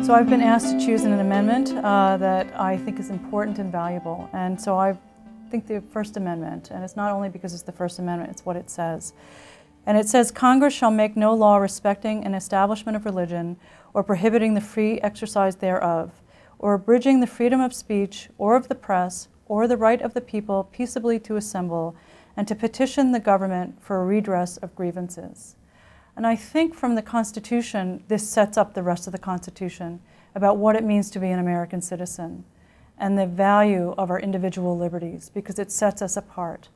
So I've been asked to choose an amendment that I think is important and valuable. And so I think the First Amendment, and it's not only because it's the First Amendment, it's what it says. And it says, Congress shall make no law respecting an establishment of religion or prohibiting the free exercise thereof, or abridging the freedom of speech or of the press or the right of the people peaceably to assemble and to petition the government for a redress of grievances. And I think from the Constitution, this sets up the rest of the Constitution about what it means to be an American citizen and the value of our individual liberties, because it sets us apart.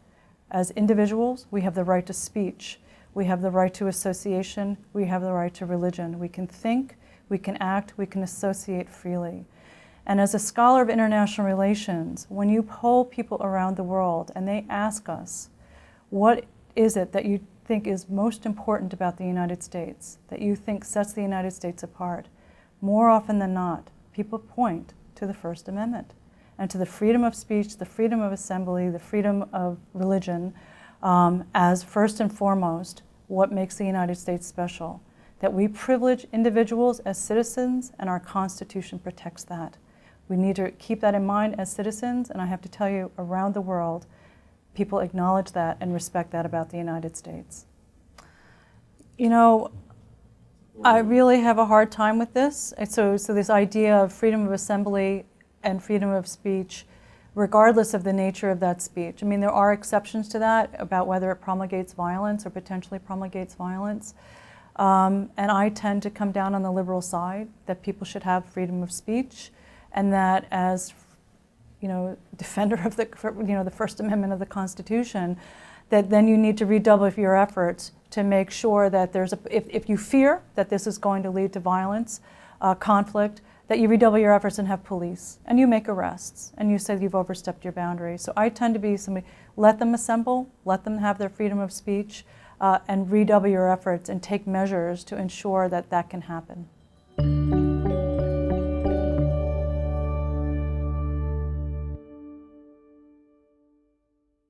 As individuals, we have the right to speech, we have the right to association, we have the right to religion. We can think, we can act, we can associate freely. And as a scholar of international relations, when you poll people around the world and they ask us, what is it that you think is most important about the United States, that you think sets the United States apart, more often than not, people point to the First Amendment and to the freedom of speech, the freedom of assembly, the freedom of religion, as first and foremost what makes the United States special. That we privilege individuals as citizens, and our Constitution protects that. We need to keep that in mind as citizens, and I have to tell you, around the world, people acknowledge that and respect that about the United States. You know, I really have a hard time with this. So this idea of freedom of assembly and freedom of speech, regardless of the nature of that speech. I mean, there are exceptions to that about whether it promulgates violence or potentially promulgates violence. And I tend to come down on the liberal side, that people should have freedom of speech, and that as defender of the First Amendment of the Constitution, that then you need to redouble your efforts to make sure that if you fear that this is going to lead to violence, conflict, that you redouble your efforts and have police, and you make arrests, and you say you've overstepped your boundaries. So I tend to be somebody, let them assemble, let them have their freedom of speech, and redouble your efforts and take measures to ensure that that can happen.